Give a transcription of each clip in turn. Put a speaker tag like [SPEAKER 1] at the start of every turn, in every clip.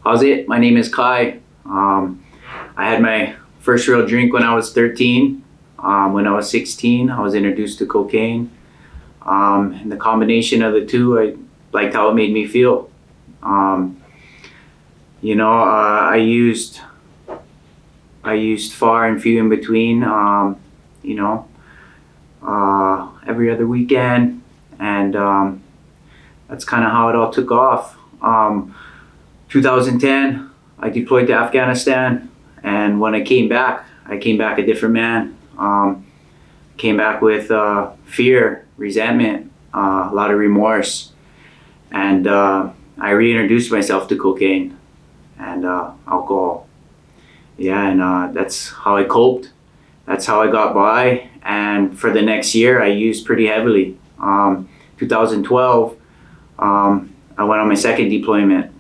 [SPEAKER 1] How's it? My name is Kai. I had my first real drink when I was 13. When I was 16, I was introduced to cocaine. And the combination of the two, I liked how it made me feel. I used far and few in between, every other weekend. And that's kind of how it all took off. 2010, I deployed to Afghanistan, and when I came back a different man. Came back with fear, resentment, a lot of remorse, and I reintroduced myself to cocaine and alcohol. Yeah, and that's how I coped. That's how I got by, and for the next year, I used pretty heavily. 2012, I went on my second deployment.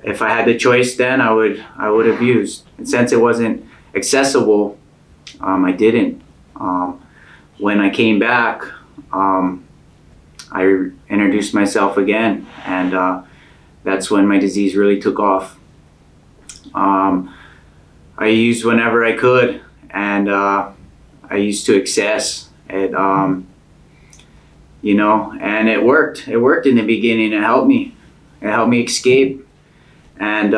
[SPEAKER 1] If I had the choice then, I would have used. And since it wasn't accessible, I didn't. When I came back, I introduced myself again, and that's when my disease really took off. I used whenever I could, and I used to excess. And it worked. It worked in the beginning. It helped me. It helped me escape. And,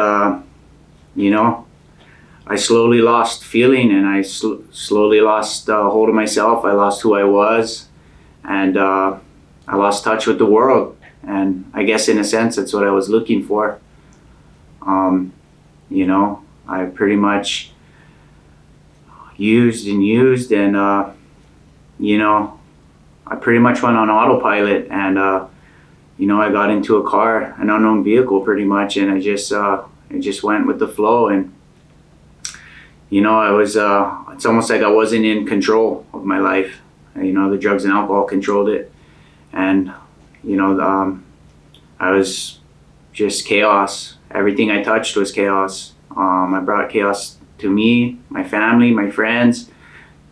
[SPEAKER 1] I slowly lost feeling, and I slowly lost hold of myself. I lost who I was, and I lost touch with the world. And I guess in a sense, that's what I was looking for. I pretty much used, and, I pretty much went on autopilot, and, I got into a car, an unknown vehicle pretty much, and I just went with the flow. And, it's almost like I wasn't in control of my life. The drugs and alcohol controlled it. And, I was just chaos. Everything I touched was chaos. I brought chaos to me, my family, my friends.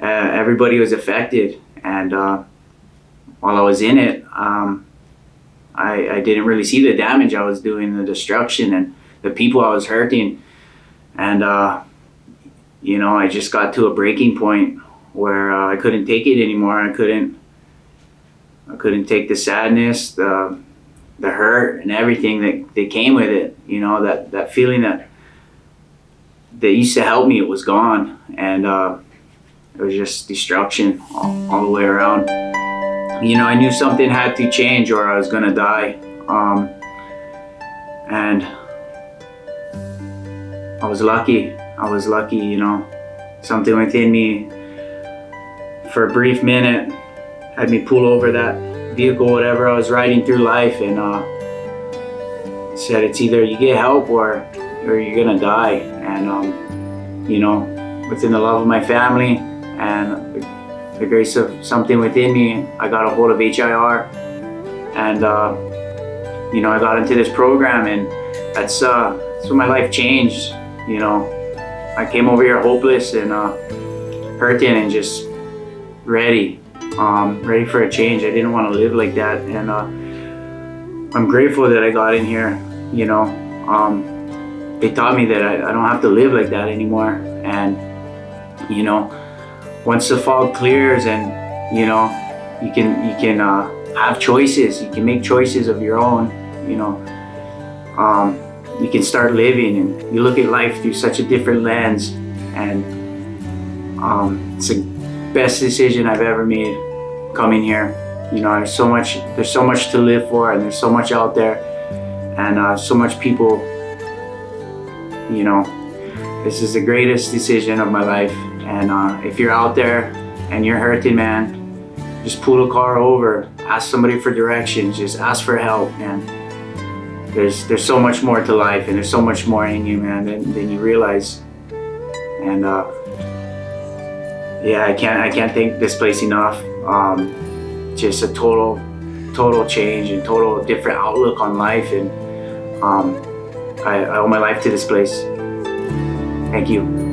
[SPEAKER 1] Everybody was affected. And while I was in it, I didn't really see the damage I was doing, the destruction, and the people I was hurting. And, I just got to a breaking point where I couldn't take it anymore. I couldn't take the sadness, the hurt, and everything that came with it. That feeling that used to help me, it was gone. And it was just destruction all the way around. I knew something had to change or I was gonna die. And I was lucky, something within me for a brief minute had me pull over that vehicle, whatever I was riding through life, and said it's either you get help or you're gonna die. And within the love of my family and the grace of something within me, I got a hold of HIR, and I got into this program, and that's when my life changed. I came over here hopeless and hurting and just ready for a change. I didn't want to live like that, and I'm grateful that I got in here. They taught me that I don't have to live like that anymore. And once the fog clears, and you can have choices. You can make choices of your own. You can start living, and you look at life through such a different lens. And it's the best decision I've ever made coming here. There's so much to live for, and there's so much out there, and so much people. This is the greatest decision of my life. And if you're out there and you're hurting, man, just pull the car over, ask somebody for directions, just ask for help, man. There's so much more to life, and there's so much more in you, man, than you realize. And I can't thank this place enough. Just a total change and total different outlook on life, and I owe my life to this place. Thank you.